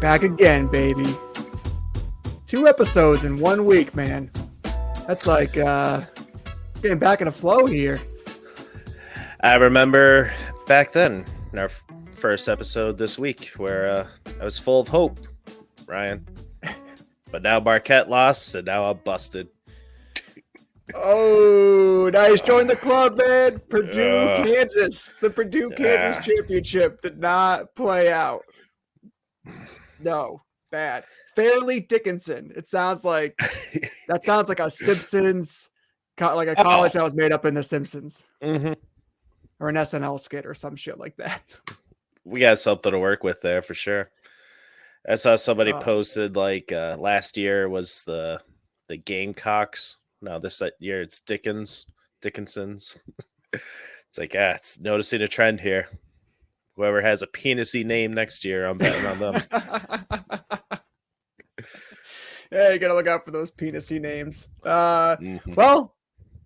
Back again, baby. 2 episodes in 1 week, man. That's like getting back in a flow here. I remember back then, in our first episode this week, where I was full of hope, Ryan. But now Marquette lost, and now I'm busted. Oh, nice. Join the club, man. Purdue, Kansas. The Purdue, Kansas championship did not play out. No, bad. Fairleigh Dickinson. It sounds like a Simpsons, like a college that was made up in The Simpsons, or an SNL skit or some shit like that. We got something to work with there for sure. I saw somebody posted like last year was the Gamecocks. No, this year it's Dickinson's. It's like, it's noticing a trend here. Whoever has a penis-y name next year, I'm betting on them. Yeah, you gotta look out for those penis-y names. Well,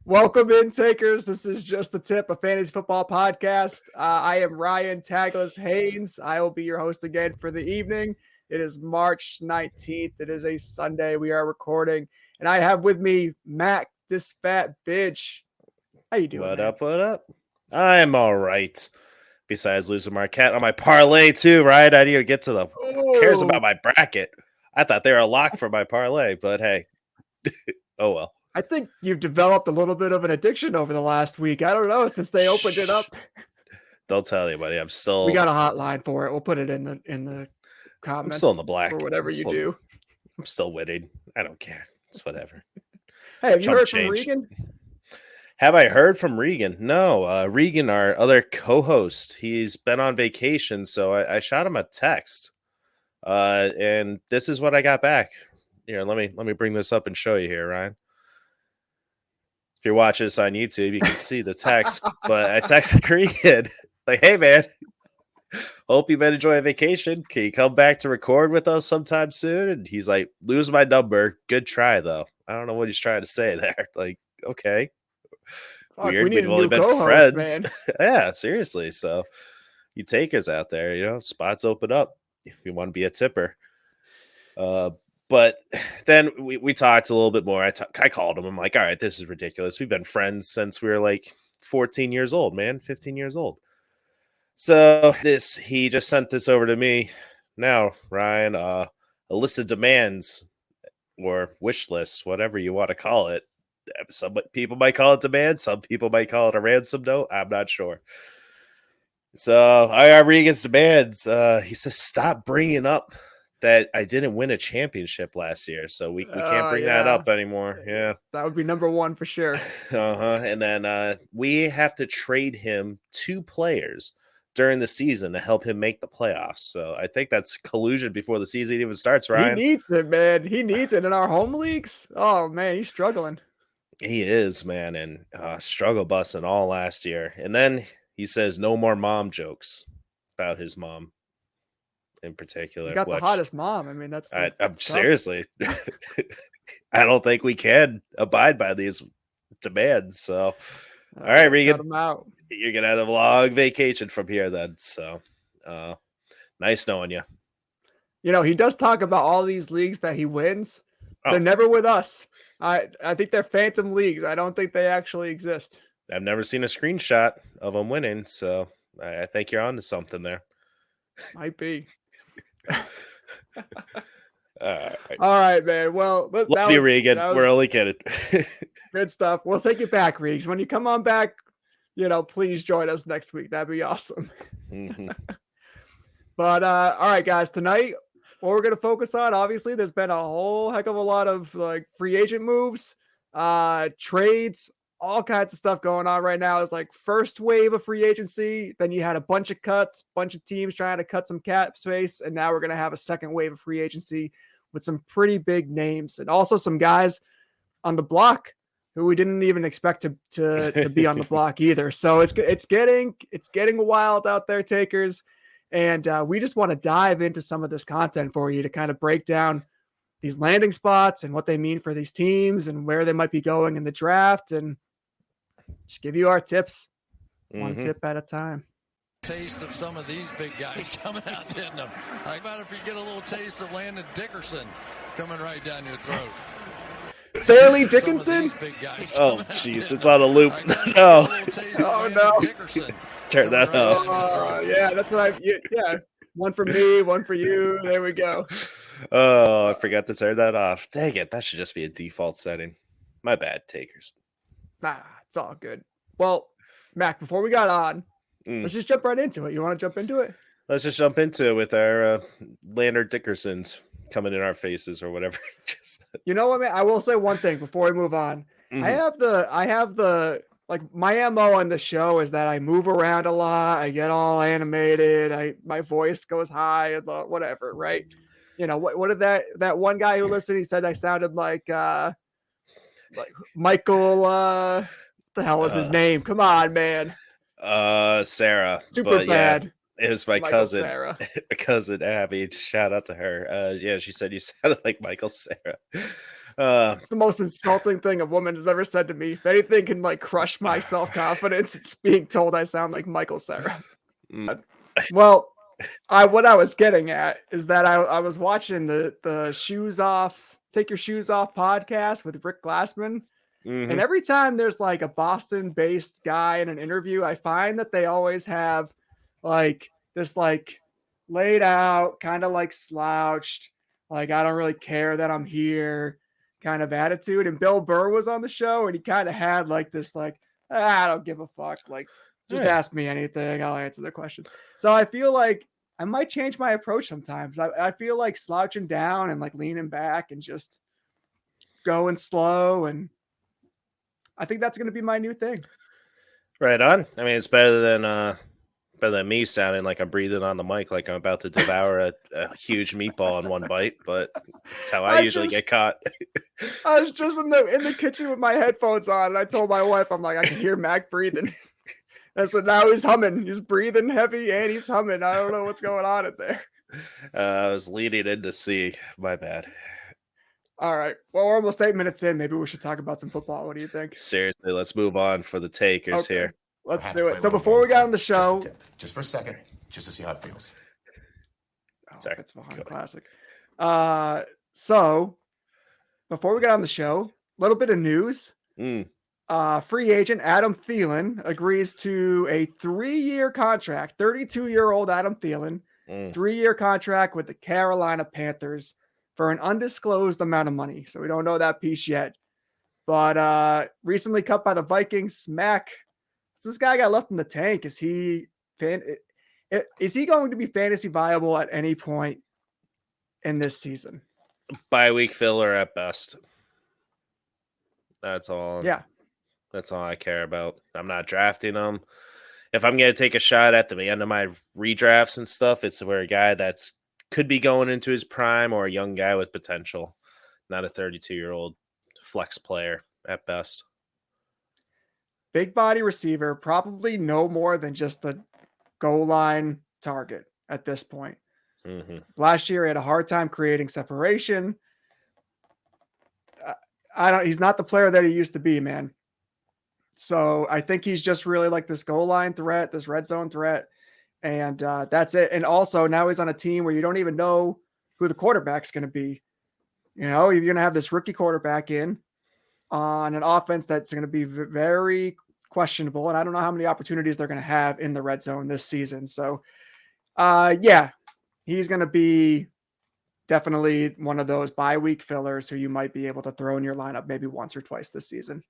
welcome in, takers. This is Just the Tip, a fantasy football podcast. I am Ryan Tagless Haynes. I will be your host again for the evening. It is March 19th. It is a Sunday. We are recording. And I have with me Matt Disfatt-Bidge. How you doing, What man? up, what up? I'm all right. Besides losing Marquette on my parlay too, right? I need to get to the who cares about my bracket. I thought they were a lock for my parlay, but hey. Oh well. I think you've developed a little bit of an addiction over the last week. I don't know, since they opened it up. Don't tell anybody. I'm still. We got a hotline for it. We'll put it in the comments. I'm still in the black. For whatever you do. I'm still winning. I don't care. It's whatever. Hey, have you heard from Regan? Have I heard from Regan? No. Regan, our other co-host, he's been on vacation, so I shot him a text. And this is what I got back. Here, let me bring this up and show you here, Ryan. If you're watching this on YouTube, you can see the text. But I texted Regan, like, hey, man, hope you've been enjoying vacation. Can you come back to record with us sometime soon? And he's like, lose my number. Good try, though. I don't know what he's trying to say there. Like, okay. Fuck, weird. We've only been friends. Yeah, seriously. So you takers out there, spots open up if you want to be a tipper. But then we talked a little bit more. I called him. I'm like, all right, this is ridiculous. We've been friends since we were like 14 years old, man, 15 years old. So he just sent this over to me now, Ryan, a list of demands or wish list, whatever you want to call it. Some people might call it demand. Some people might call it a ransom note. I'm not sure. So I got Regan's demands. He says, stop bringing up that I didn't win a championship last year. So we can't bring that up anymore. Yeah. That would be number one for sure. And then we have to trade him 2 players during the season to help him make the playoffs. So I think that's collusion before the season even starts, Ryan. He needs it, man. He needs it in our home leagues. Oh, man, he's struggling. He is, man, and struggle busting all last year. And then he says no more mom jokes about his mom in particular. He's got the hottest mom. I mean, I'm seriously. I don't think we can abide by these demands. So, all right, Regan, you're going to have a long vacation from here then. So, nice knowing you. He does talk about all these leagues that he wins. They're never with us. I think they're phantom leagues. I don't think they actually exist. I've never seen a screenshot of them winning, so I think you're on to something there. Might be. All right, man. Well, love you, Regan. We're only kidding. Good stuff. We'll take you back, Regan. When you come on back, please join us next week. That'd be awesome. But all right, guys, tonight, what we're going to focus on, obviously, there's been a whole heck of a lot of free agent moves, trades, all kinds of stuff going on right now. It's like first wave of free agency. Then you had a bunch of cuts, bunch of teams trying to cut some cap space. And now we're going to have a second wave of free agency with some pretty big names and also some guys on the block who we didn't even expect to be on the block either. So it's getting wild out there, takers. And we just want to dive into some of this content for you to kind of break down these landing spots and what they mean for these teams and where they might be going in the draft, and just give you our tips, one tip at a time. taste of some of these big guys coming out hitting them. How about if you get a little taste of Landon Dickerson coming right down your throat? Fairleigh Dickinson? Oh, jeez, it's on a loop. No. Oh, no. Turn that off. Yeah, that's what yeah. One for me, one for you. There we go. Oh, I forgot to turn that off. Dang it. That should just be a default setting. My bad, takers. Nah, it's all good. Well, Mac, before we got on, let's just jump right into it. You want to jump into it? Let's just jump into it with our Landon Dickersons coming in our faces or whatever. You know what, man? I will say one thing before we move on. I have the like my MO on the show is that I move around a lot. I get all animated. My voice goes high and whatever, right? You know, what did that one guy who listened, he said I sounded like Michael, what the hell is his name? Come on, man. Sarah. Super bad. Yeah. It was my cousin, Sarah. Cousin Abby. Shout out to her. Yeah, she said you sounded like Michael Sarah. It's the most insulting thing a woman has ever said to me. If anything can like crush my self-confidence, it's being told I sound like Michael Sarah. Well, what I was getting at is that I was watching the Shoes Off, Take Your Shoes Off podcast with Rick Glassman. And every time there's like a Boston-based guy in an interview, I find that they always have like this like laid out, kind of like slouched, like I don't really care that I'm here kind of attitude. And Bill Burr was on the show and he kind of had like this like, I don't give a fuck, like just ask me anything, I'll answer the question. So I feel like I might change my approach sometimes. I feel like slouching down and like leaning back and just going slow, and I think that's going to be my new thing. Right on. I mean, it's better than me sounding like I'm breathing on the mic like I'm about to devour a huge meatball in one bite, but that's how I usually get caught. I was just in the kitchen with my headphones on, and I told my wife, I'm like, I can hear Mac breathing. And so now he's humming. He's breathing heavy and he's humming. I don't know what's going on in there. I was leading in to see. My bad. All right. Well, we're almost 8 minutes in. Maybe we should talk about some football. What do you think? Seriously, let's move on for the takers here. Let's do it. So before we got on the show, just for a second, just to see how it feels. Sorry, it's behind classic. So before we got on the show, a little bit of news. Free agent Adam Thielen agrees to a 3-year contract. 32-year-old Adam Thielen, 3-year contract with the Carolina Panthers for an undisclosed amount of money. So we don't know that piece yet. But recently cut by the Vikings. Mac, this guy got left in the tank. Is he going to be fantasy viable at any point in this season? Bye-week filler at best. That's all. Yeah. That's all I care about. I'm not drafting him. If I'm going to take a shot at the end of my redrafts and stuff, it's where a guy that's could be going into his prime or a young guy with potential, not a 32-year-old flex player at best. Big body receiver, probably no more than just a goal line target at this point. Last year, he had a hard time creating separation. He's not the player that he used to be, man. So I think he's just really like this goal line threat, this red zone threat. And that's it. And also now he's on a team where you don't even know who the quarterback's going to be. You know, you're going to have this rookie quarterback in on an offense that's going to be very questionable. And I don't know how many opportunities they're going to have in the red zone this season. So yeah, he's going to be definitely one of those bye-week fillers who you might be able to throw in your lineup maybe once or twice this season.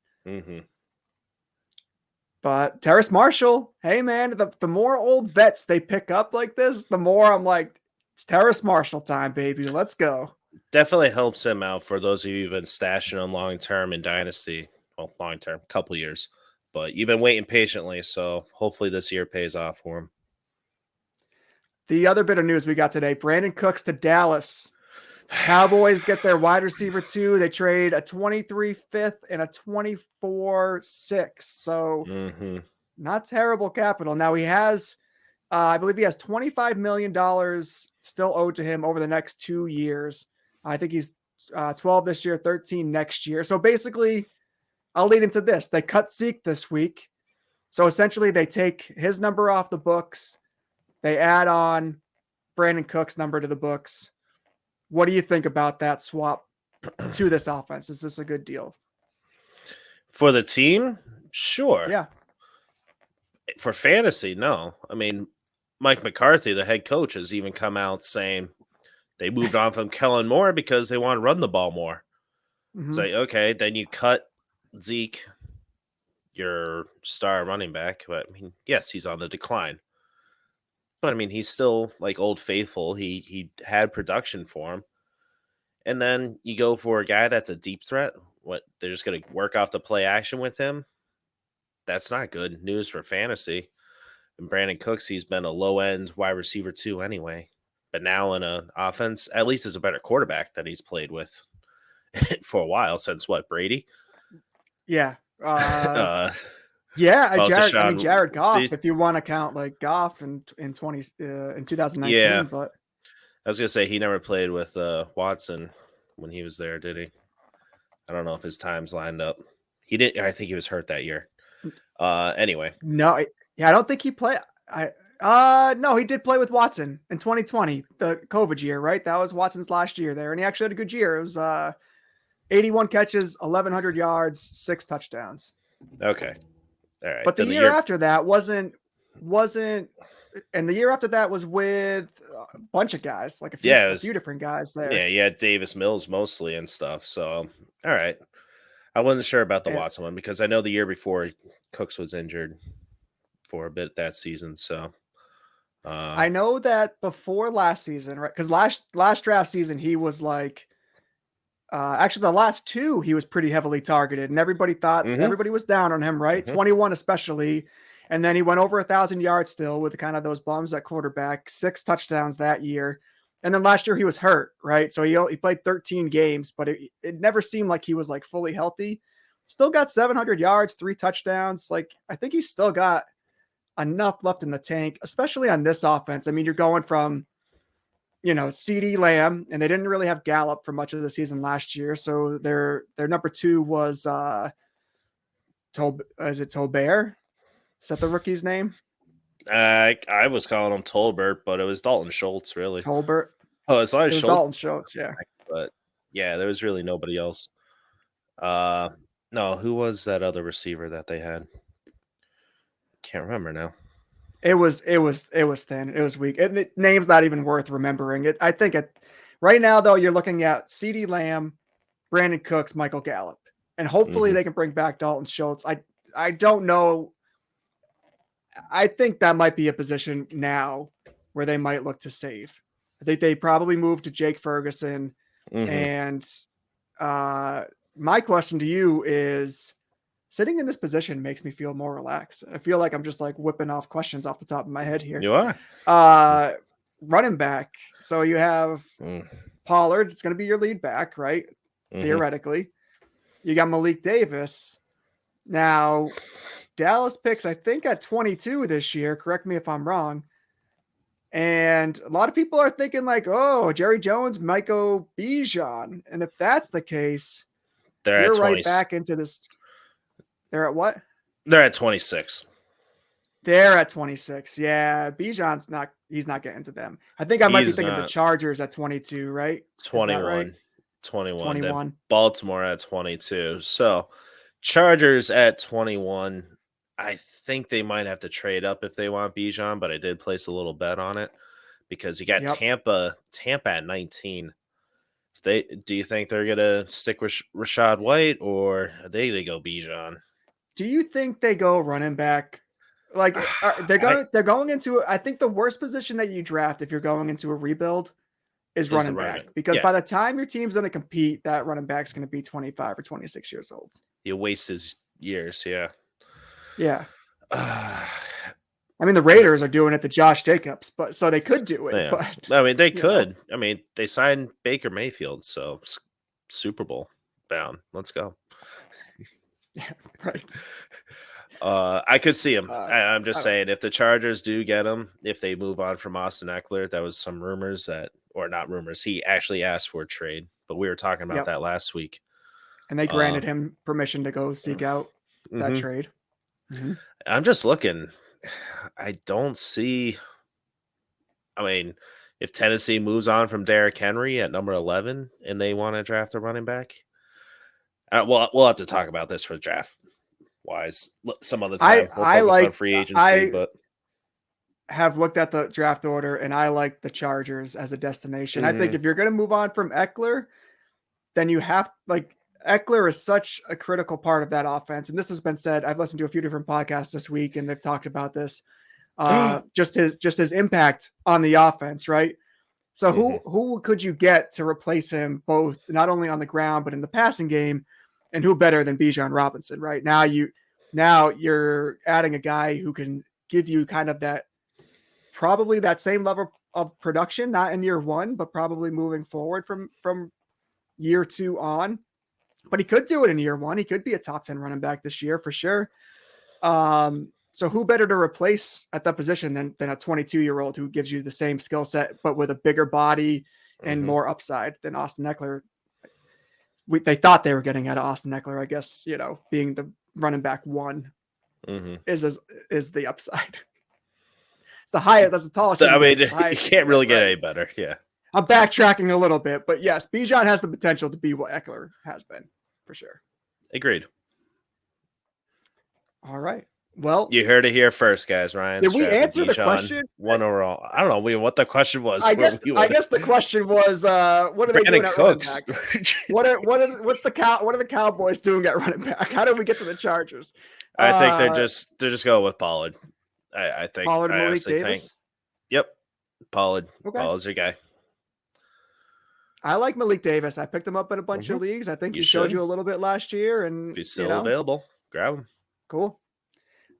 But Terrace Marshall, hey man, the more old vets they pick up like this, the more I'm like, it's Terrace Marshall time, baby. Let's go. Definitely helps him out for those of you who've been stashing him long-term in Dynasty. Well, long-term, couple years. But you've been waiting patiently, so hopefully this year pays off for him. The other bit of news we got today, Brandin Cooks to Dallas. Cowboys get their wide receiver 2. They trade a 23 fifth and a 24 6. So not terrible capital. Now he has, I believe he has $25 million still owed to him over the next 2 years. I think he's 12 this year, 13 next year. So basically, I'll lead into this. They cut Zeke this week. So essentially they take his number off the books They add on Brandin Cooks' number to the books. What do you think about that swap to this offense? Is this a good deal? For the team? Sure. Yeah. For fantasy, no. I mean, Mike McCarthy, the head coach, has even come out saying they moved on from Kellen Moore because they want to run the ball more. Mm-hmm. It's like, okay, then you cut Zeke, your star running back. But I mean, yes, he's on the decline. But I mean, he's still like Old Faithful. He had production for him. And then you go for a guy that's a deep threat. What, they're just going to work off the play action with him? That's not good news for fantasy. And Brandin Cooks, he's been a low end wide receiver too anyway. But now in an offense, at least is a better quarterback that he's played with for a while since what, Brady? Yeah. Well, Jared Goff, if you want to count like Goff in 2019, yeah. but I was gonna say he never played with Watson when he was there, did he? I don't know if his times lined up. He didn't. I think he was hurt that year. Anyway, no, I don't think he played. No, he did play with Watson in 2020, the COVID year, right? That was Watson's last year there, and he actually had a good year. It was 81 catches, 1,100 yards, 6 touchdowns. Okay, all right. But the year after that wasn't, and the year after that was with a bunch of guys, like a few different guys there. Yeah, you had Davis Mills mostly and stuff. So, all right. I wasn't sure about the Watson one because I know the year before Cooks was injured for a bit that season. So, I know that before last season, right? Because last draft season he was like, actually the last two he was pretty heavily targeted, and everybody thought everybody was down on him, right? 21 especially. And then he went over 1,000 yards still with kind of those bums at quarterback, 6 touchdowns that year. And then last year he was hurt, right? So he played 13 games, but it never seemed like he was like fully healthy. Still got 700 yards, 3 touchdowns. Like, I think he's still got enough left in the tank, especially on this offense. I mean, you're going from, CeeDee Lamb, and they didn't really have Gallup for much of the season last year. So their number 2 was is it Tolbert? Is that the rookie's name? I was calling him Tolbert, but it was Dalton Schultz, really. Tolbert. Oh, it's not Schultz. Dalton Schultz, yeah. But yeah, there was really nobody else. No, who was that other receiver that they had? Can't remember now. It was thin. It was weak. The name's not even worth remembering. I think right now though, you're looking at CeeDee Lamb, Brandin Cooks, Michael Gallup, and hopefully they can bring back Dalton Schultz. I don't know. I think that might be a position now where they might look to save. I think they probably moved to Jake Ferguson. And my question to you is, sitting in this position makes me feel more relaxed. I feel like I'm just like whipping off questions off the top of my head here. You are. Running back. So you have Pollard. It's going to be your lead back, right? Theoretically. You got Malik Davis. Now, Dallas picks, I think, at 22 this year. Correct me if I'm wrong. And a lot of people are thinking like, oh, Jerry Jones might go Bijan. And if that's the case, you're right back into this. They're at what? They're at 26. They're at 26. Yeah, Bijan's he's not getting to them. I think I might be thinking the Chargers at 22, right? 21. Right? 21. Then Baltimore at 22. So Chargers at 21. I think they might have to trade up if they want Bijan, but I did place a little bet on it because you got Tampa at 19. Do you think they're gonna stick with Rachaad White, or are they gonna go Bijan? Do you think they go running back? Like they're going into, I think the worst position that you draft if you're going into a rebuild is running back, because by the time your team's going to compete, that running back's going to be 25 or 26 years old. You waste his years. Yeah. Yeah. I mean, the Raiders are doing it to Josh Jacobs, but so they could do it. Yeah. But I mean, they could. I mean, they signed Baker Mayfield, so Super Bowl bound. Let's go. Yeah, right. I could see him. I'm just saying, if the Chargers do get him, if they move on from Austin Eckler, that was some rumors or not rumors. He actually asked for a trade, but we were talking about that last week. And they granted him permission to go seek out that trade. I'm just looking. I don't see I mean, if Tennessee moves on from Derrick Henry at number 11 and they want to draft a running back, we'll have to talk about this for draft wise some other time. We'll focus on free agency, but have looked at the draft order and I like the Chargers as a destination. I think if you're going to move on from Eckler, then you have Eckler is such a critical part of that offense. And this has been said. I've listened to a few different podcasts this week and they've talked about this. Just his impact on the offense, right? So who could you get to replace him both not only on the ground but in the passing game, and who better than Bijan Robinson? Right now, you're adding a guy who can give you kind of probably that same level of production, not in year one, but probably moving forward from year 2 on. But he could do it in year 1. He could be a top 10 running back this year for sure. So who better to replace at that position than a 22-year-old who gives you the same skill set, but with a bigger body and more upside than Austin Eckler? They thought they were getting out of Austin Eckler, I guess, being the running back 1 is the upside. It's the highest, that's the tallest. I mean, you can't really get any better. Yeah. I'm backtracking a little bit, but yes, Bijan has the potential to be what Eckler has been for sure. Agreed. All right. Well, you heard it here first, guys. Ryan, did we answer the question? 1 overall. I don't know what the question was. I guess the question was, what are they doing at Cooks. running back? What are the Cowboys doing at running back? How did we get to the Chargers? I think they're just going with Pollard. I think Pollard, Malik Davis. Yep, Pollard. Okay. Pollard's your guy. I like Malik Davis. I picked him up in a bunch of leagues. I think he showed you a little bit last year, and if he's still available, grab him. Cool.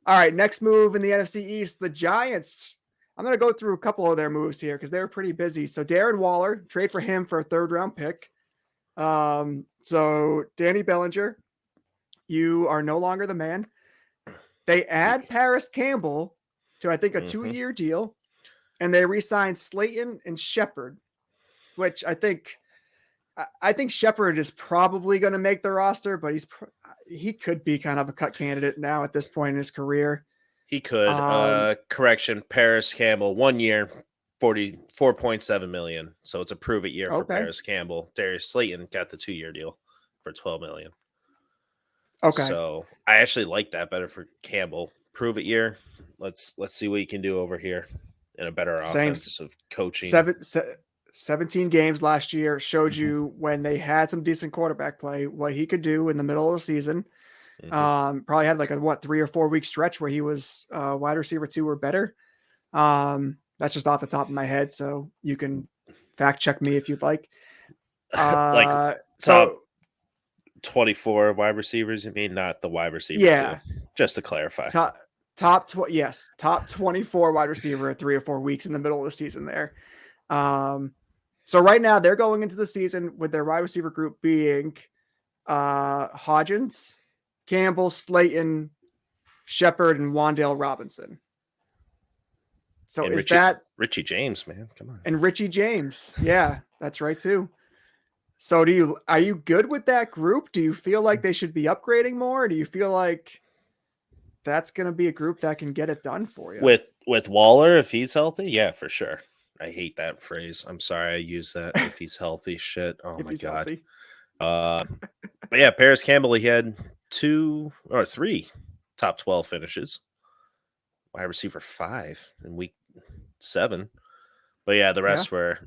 All right, next move in the NFC East, the Giants. I'm going to go through a couple of their moves here because they were pretty busy. So Darren Waller, trade for him for a 3rd-round pick. So Danny Bellinger, you are no longer the man. They add Paris Campbell to, I think, a 2-year deal, and they re-signed Slayton and Shepard, which I think Shepard is probably going to make the roster, but he could be kind of a cut candidate now at this point in his career. He could. Correction, Paris Campbell, 1 year, $44.7 million. So it's a prove it year for Paris Campbell. Darius Slayton got the 2-year deal for $12 million. Okay. So I actually like that better for Campbell. Prove it year. Let's see what he can do over here in a better offensive coaching. 17 games last year showed you when they had some decent quarterback play, what he could do in the middle of the season. Probably had like a 3 or 4 week stretch where he was wide receiver 2 or better. That's just off the top of my head. So you can fact check me if you'd like. Like top 24 wide receivers. You mean not the wide receiver? Yeah. 2, just to clarify. Top 24 wide receiver at 3 or 4 weeks in the middle of the season there. So right now they're going into the season with their wide receiver group being Hodgins, Campbell, Slayton, Shepard, and Wan'Dale Robinson. So and is that Richie James, man? Come on. And Richie James. Yeah, that's right too. So are you good with that group? Do you feel like they should be upgrading more? Or do you feel like that's going to be a group that can get it done for you? With Waller, if he's healthy, yeah, for sure. I hate that phrase. I'm sorry I use that. If he's healthy, shit. Oh my god. But yeah, Paris Campbell, he had 2 or 3 top 12 finishes. Wide receiver 5 in week 7. But yeah, the rest were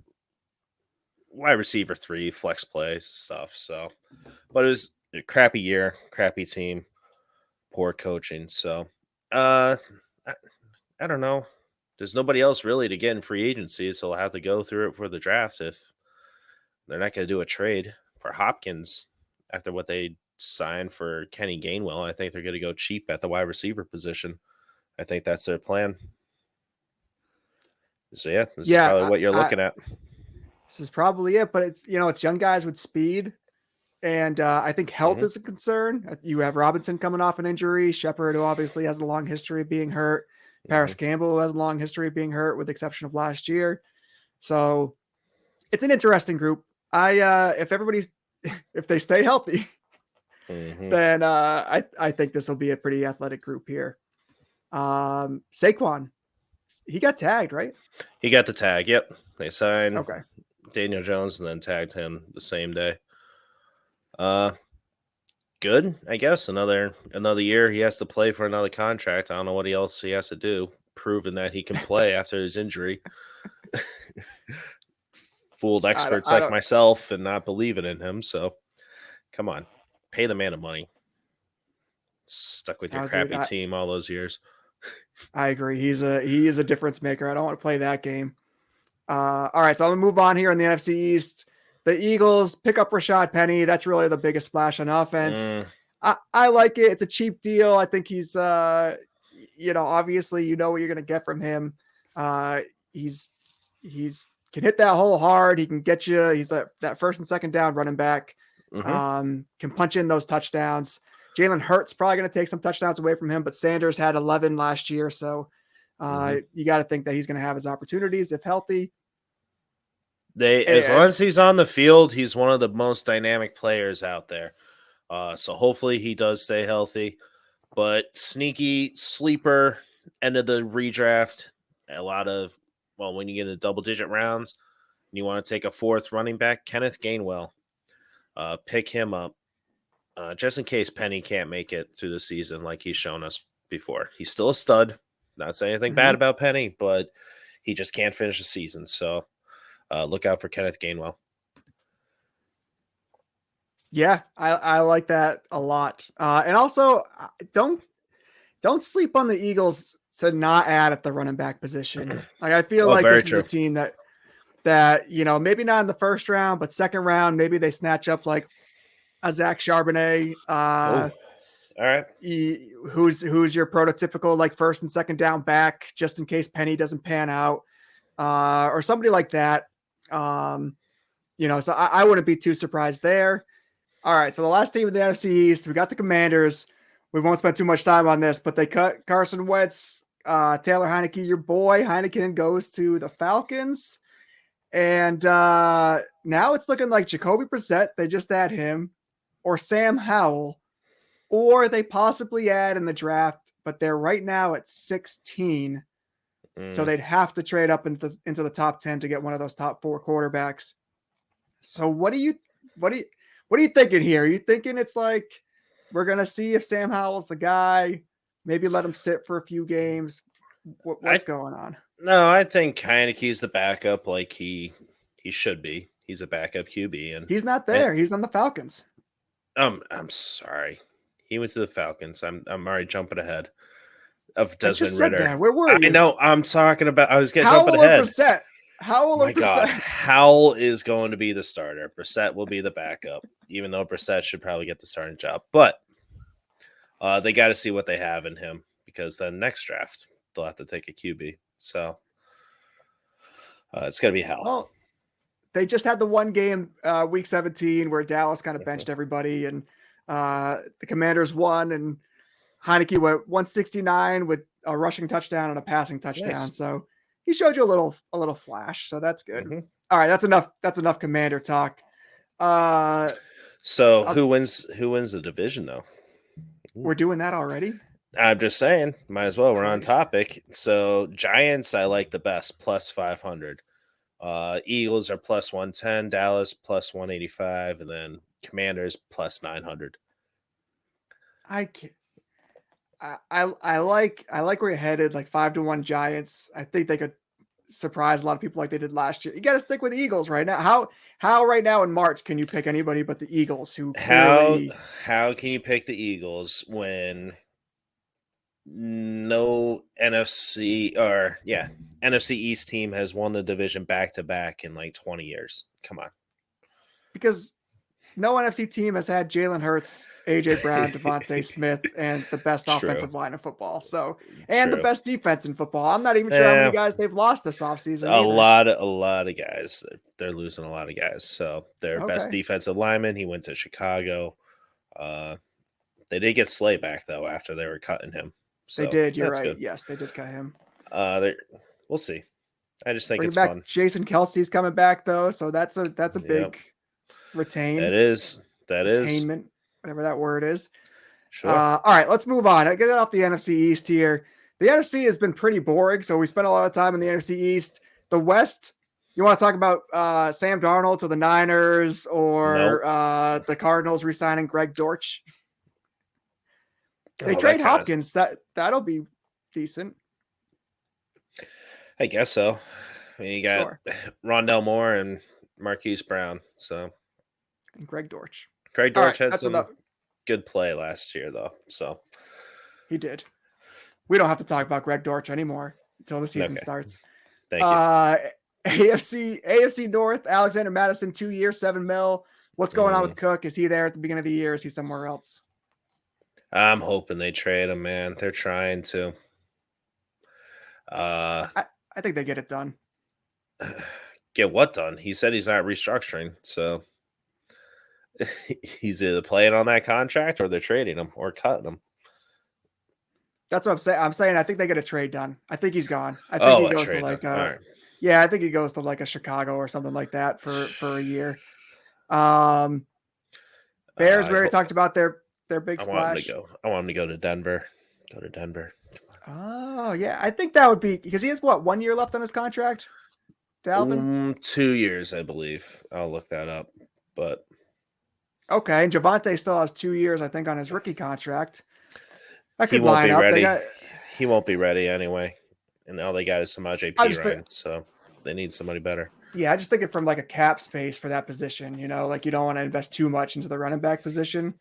wide receiver 3, flex play stuff. So, but it was a crappy year, crappy team, poor coaching. So, I don't know. There's nobody else really to get in free agency, so I'll have to go through it for the draft if they're not going to do a trade for Hopkins after what they signed for Kenny Gainwell. I think they're going to go cheap at the wide receiver position. I think that's their plan. So yeah, this is probably what you're looking at. This is probably it, but it's young guys with speed, and I think health is a concern. You have Robinson coming off an injury, Shepard, who obviously has a long history of being hurt. Paris Campbell has a long history of being hurt with the exception of last year. So it's an interesting group. If they stay healthy, then I think this will be a pretty athletic group here. Saquon he got tagged, right? He got the tag. Yep. They signed Okay. Daniel Jones and then tagged him the same day. Good, I guess. Another year he has to play for another contract. I don't know what else he has to do, proving that he can play after his injury. Fooled experts like myself and not believing in him. So, come on, pay the man of money. Stuck with your crappy team all those years. I agree. He is a difference maker. I don't want to play that game. All right, so I'm gonna move on here in the NFC East. The Eagles pick up Rashad Penny. That's really the biggest splash on offense. I like it. It's a cheap deal. I think he's, obviously you know what you're gonna get from him. He's can hit that hole hard. He can get you. He's that first and second down running back. Can punch in those touchdowns. Jalen Hurts probably going to take some touchdowns away from him, but Sanders had 11 last year, so you got to think that he's going to have his opportunities if healthy. As long as he's on the field, he's one of the most dynamic players out there. So hopefully he does stay healthy. But sneaky sleeper end of the redraft. When you get into double-digit rounds, and you want to take a fourth running back, Kenneth Gainwell, pick him up. Just in case Penny can't make it through the season like he's shown us before. He's still a stud. Not saying anything bad about Penny, but he just can't finish the season. So look out for Kenneth Gainwell. Yeah, I like that a lot. And also, don't sleep on the Eagles to not add at the running back position. Like I feel like this is a team that maybe not in the first round, but second round, maybe they snatch up like a Zach Charbonnet, all right, who's your prototypical like first and second down back, just in case Penny doesn't pan out, or somebody like that. So I wouldn't be too surprised there. All right, so the last team in the NFC East, we got the Commanders. We won't spend too much time on this, but they cut Carson Wentz. Taylor Heineke, your boy Heineken, goes to the Falcons. And now it's looking like Jacoby Brissett, they just add him, or Sam Howell, or they possibly add in the draft, but they're right now at 16. So they'd have to trade up into the top 10 to get one of those top 4 quarterbacks. So what are you thinking here? Are you thinking it's like we're going to see if Sam Howell's the guy, maybe let him sit for a few games? What's going on? No, I think Heineke's the backup like he should be. He's a backup QB. And he's not there. He's on the Falcons. I'm sorry. He went to the Falcons. I'm already jumping ahead of Desmond Ridder. Where were you? I know. I'm talking about. I was getting jumping ahead. Brissett. Howell or Brissett? God, Howell is going to be the starter. Brissett will be the backup, even though Brissett should probably get the starting job. But they got to see what they have in him, because then next draft they'll have to take a QB. So it's going to be Howell. Well, they just had the one game, week 17, where Dallas kind of benched everybody, and the Commanders won, and Heineke went 169 with a rushing touchdown and a passing touchdown. Nice. So he showed you a little flash. So that's good. All right, that's enough. That's enough Commander talk. So who wins the division though? We're doing that already. I'm just saying, might as well. We're on topic. So Giants, I like the best, plus 500. Eagles are plus 110, Dallas plus 185, and then Commanders plus 900. I like where you're headed, like 5-1 Giants. I think they could surprise a lot of people like they did last year. You got to stick with the Eagles right now. How right now in March can you pick anybody but the Eagles? How can you pick the Eagles when no NFC East team has won the division back to back in like 20 years? Come on. Because no NFC team has had Jalen Hurts, AJ Brown, Devontae Smith, and the best offensive line in football. So, and the best defense in football. I'm not even sure how many guys they've lost this offseason. A lot of guys. They're losing a lot of guys. So their best defensive lineman, he went to Chicago. They did get Slay back though after they were cutting him. So they did. You're right. Good. Yes, they did cut him. We'll see. I just think Bring it's back fun. Jason Kelsey's coming back though, so that's a big retain. That is retainment, whatever that word is. Sure. All right, let's move on. Get off the NFC East here. The NFC has been pretty boring, so we spent a lot of time in the NFC East. The West, you want to talk about Sam Darnold to the Niners or the Cardinals re-signing Greg Dortch? They trade Hopkins. That'll be decent. I guess so. I mean, you got Rondell Moore and Marquise Brown. So and Greg Dortch. Greg Dortch had some good play last year, though. So he did. We don't have to talk about Greg Dortch anymore until the season starts. Thank you. AFC North, Alexander Madison, 2 years, $7 million. What's going on with Cook? Is he there at the beginning of the year? Is he somewhere else? I'm hoping they trade him, man. They're trying to. I think they get it done. Get what done? He said he's not restructuring, so he's either playing on that contract or they're trading him or cutting him. That's what I'm saying. I'm saying I think they get a trade done. I think he's gone. I think he goes to like I think he goes to like a Chicago or something like that for a year. Bears, we already talked about their big splash. I want him to go to Denver. Go to Denver. Oh yeah, I think that would be because he has 1 year left on his contract. Dalvin, 2 years, I believe. I'll look that up. But okay, and Javonte still has 2 years, I think, on his rookie contract. He won't be ready. He won't be ready anyway. And all they got is Samaje Perine, so they need somebody better. Yeah, I just think it from like a cap space for that position. You know, like you don't want to invest too much into the running back position.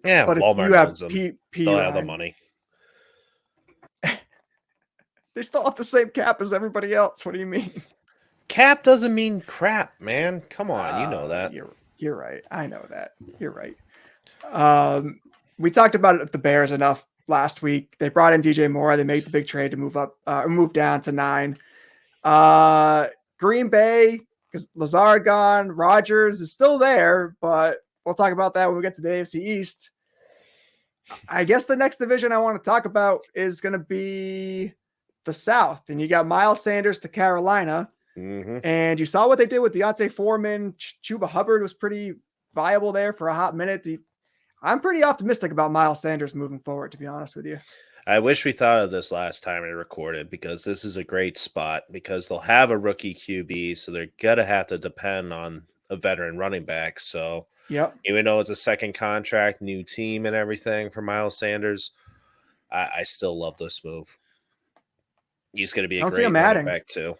Yeah, but Walmart if you have owns them. They'll have the money. They still have the same cap as everybody else. What do you mean? Cap doesn't mean crap, man. Come on, you know that. You're right. I know that. You're right. We talked about it the Bears enough last week. They brought in DJ Moore. They made the big trade to move down to 9. Green Bay, because Lazard gone, Rodgers is still there, but we'll talk about that when we get to the AFC East. I guess the next division I want to talk about is going to be the South. And you got Miles Sanders to Carolina. Mm-hmm. And you saw what they did with Deontay Foreman. Chuba Hubbard was pretty viable there for a hot minute. I'm pretty optimistic about Miles Sanders moving forward, to be honest with you. I wish we thought of this last time we recorded because this is a great spot because they'll have a rookie QB, so they're going to have to depend on a veteran running back. So even though it's a second contract, new team and everything for Miles Sanders, I still love this move. He's going to be a great running back too.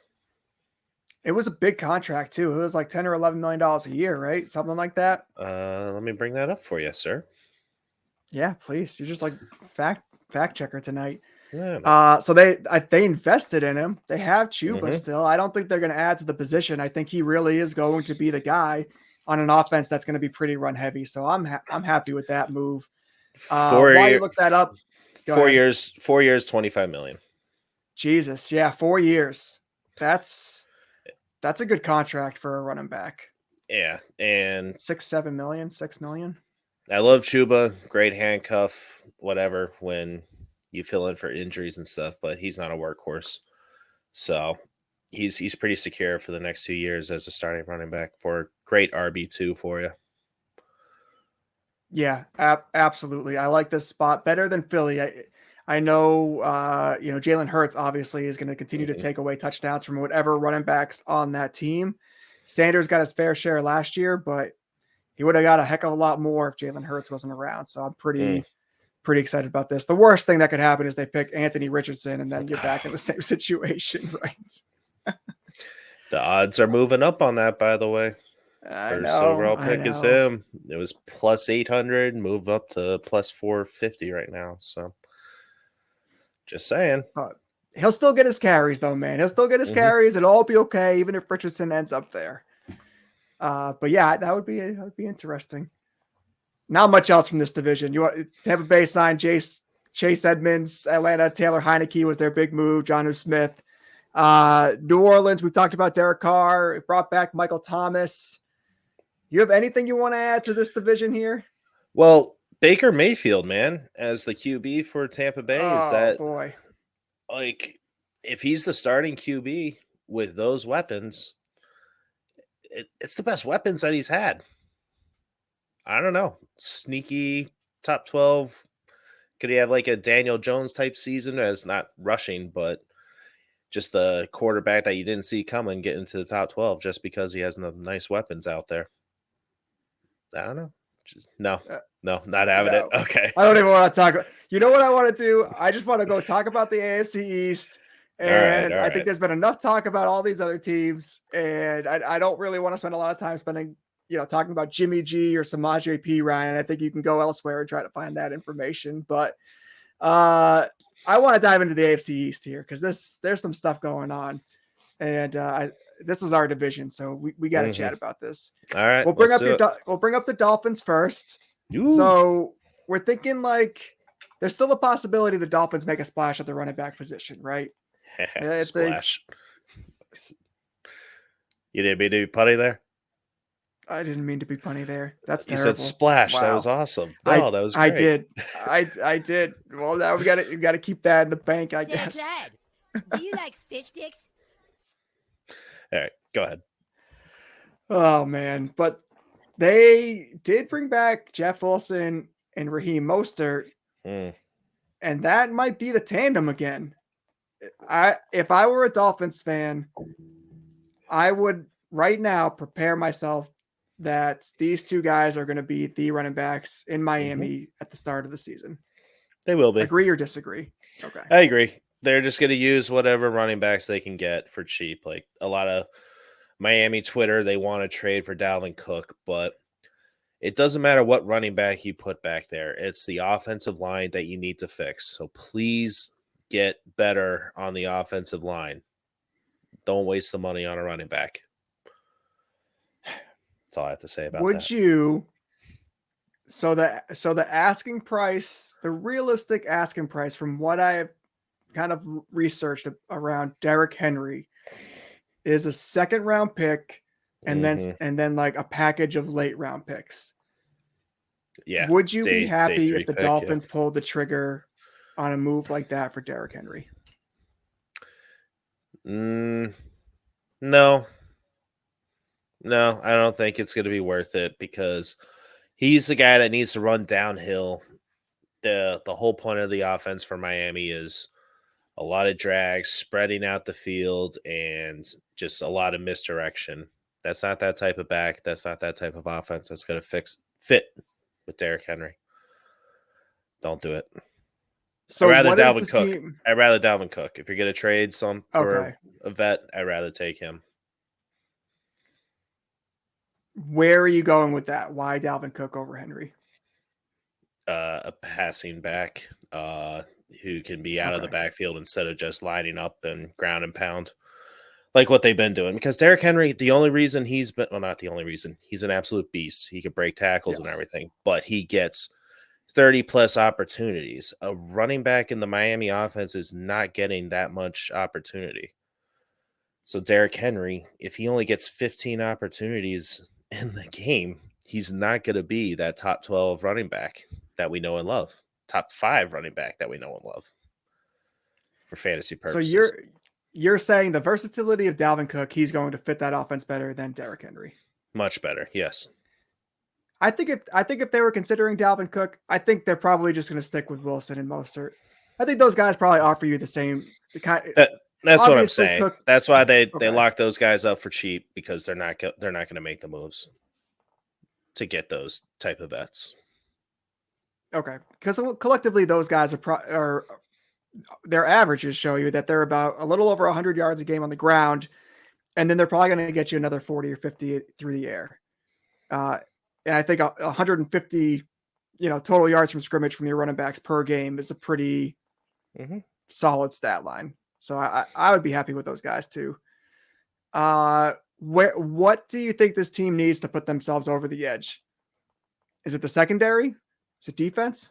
It was a big contract too. It was like $10 or $11 million a year, right? Something like that. Let me bring that up for you, sir. Yeah, please. You're just like fact checker tonight. Yeah, so they invested in him. They have Chuba still. I don't think they're going to add to the position. I think he really is going to be the guy on an offense that's going to be pretty run heavy. So I'm happy with that move. While you look that up, 4 years, 25 million. Jesus, yeah, 4 years. That's a good contract for a running back. Yeah, and 6 million. I love Chuba, great handcuff, whatever, when you fill in for injuries and stuff, but he's not a workhorse. So he's pretty secure for the next 2 years as a starting running back for great RB2 for you. Yeah, absolutely. I like this spot better than Philly. I know, Jalen Hurts obviously is going to continue to take away touchdowns from whatever running backs on that team. Sanders got his fair share last year, but he would have got a heck of a lot more if Jalen Hurts wasn't around. So I'm pretty excited about this. The worst thing that could happen is they pick Anthony Richardson and then you're back in the same situation, right? The odds are moving up on that, by the way. First overall pick is him. It was plus 800, move up to plus 450 right now. So just saying. He'll still get his carries, though, man. He'll still get his carries. It'll all be okay, even if Richardson ends up there. But yeah, that would be interesting. Not much else from this division. You want Tampa Bay signed Chase Edmonds, Atlanta Taylor Heineke was their big move. Jonnu Smith, New Orleans. We talked about Derek Carr. It brought back Michael Thomas. You have anything you want to add to this division here? Well, Baker Mayfield, man, as the QB for Tampa Bay, boy. Like, if he's the starting QB with those weapons, it's the best weapons that he's had. I don't know. Sneaky top 12 Could he have like a Daniel Jones type season as not rushing, but just the quarterback that you didn't see coming get into the top 12 just because he has the nice weapons out there? I don't know. No, not having it. Okay. I don't even want to talk about. You know what I want to do? I just want to go talk about the AFC East. And all I right. think there's been enough talk about all these other teams. And I don't really want to spend a lot of time talking about Jimmy G or Samaje P. Ryan. I think you can go elsewhere and try to find that information. But I want to dive into the AFC East here because there's some stuff going on. And this is our division, so we got to chat about this. All right, we'll bring up the Dolphins first. Ooh. So we're thinking like there's still a possibility the Dolphins make a splash at the running back position, right? Splash. You didn't mean to be punny there? I didn't mean to be punny there. That's terrible. You said splash. Wow. That was awesome. No, that was great. I did. I did. Well, now we got to keep that in the bank, I guess. Dad, do you like fish sticks? All right, go ahead. Oh man, but they did bring back Jeff Wilson and Raheem Mostert, and that might be the tandem again. If I were a Dolphins fan, I would right now prepare myself that these two guys are going to be the running backs in Miami at the start of the season. They will be. Agree or disagree? Okay. I agree. They're just going to use whatever running backs they can get for cheap. Like a lot of Miami Twitter, they want to trade for Dalvin Cook, but it doesn't matter what running back you put back there. It's the offensive line that you need to fix. So please get better on the offensive line. Don't waste the money on a running back. That's all I have to say about that. Would you? So the asking price, the realistic asking price from what I have kind of researched around Derrick Henry is a second round pick and then like a package of late round picks. Yeah. Would you be happy if the Dolphins pulled the trigger on a move like that for Derrick Henry? No, I don't think it's going to be worth it because he's the guy that needs to run downhill. The whole point of the offense for Miami is a lot of drags, spreading out the field, and just a lot of misdirection. That's not that type of back. That's not that type of offense that's going to fit with Derrick Henry. Don't do it. So I'd rather Dalvin Cook. I'd rather Dalvin Cook. If you're going to trade for a vet, I'd rather take him. Where are you going with that? Why Dalvin Cook over Henry? A passing back who can be out of the backfield instead of just lining up and ground and pound like what they've been doing. Because Derrick Henry, the only reason not the only reason, he's an absolute beast. He can break tackles and everything, but he gets 30 plus opportunities. A running back in the Miami offense is not getting that much opportunity. So Derrick Henry, if he only gets 15 opportunities in the game, he's not going to be that top 12 running back that we know and love. Top 5 running back that we know and love for fantasy purposes. So you're saying the versatility of Dalvin Cook, he's going to fit that offense better than Derrick Henry. Much better, yes. I think if they were considering Dalvin Cook, I think they're probably just going to stick with Wilson and Mostert. I think those guys probably offer you the same kind. That's what I'm saying. That's why they lock those guys up for cheap because they're not going to make the moves to get those type of vets. Okay, because collectively those guys are their averages show you that they're about a little over 100 yards a game on the ground, and then they're probably going to get you another 40 or 50 through the air. And I think 150, total yards from scrimmage from your running backs per game is a pretty solid stat line. So I would be happy with those guys too. What do you think this team needs to put themselves over the edge? Is it the secondary? Is it defense?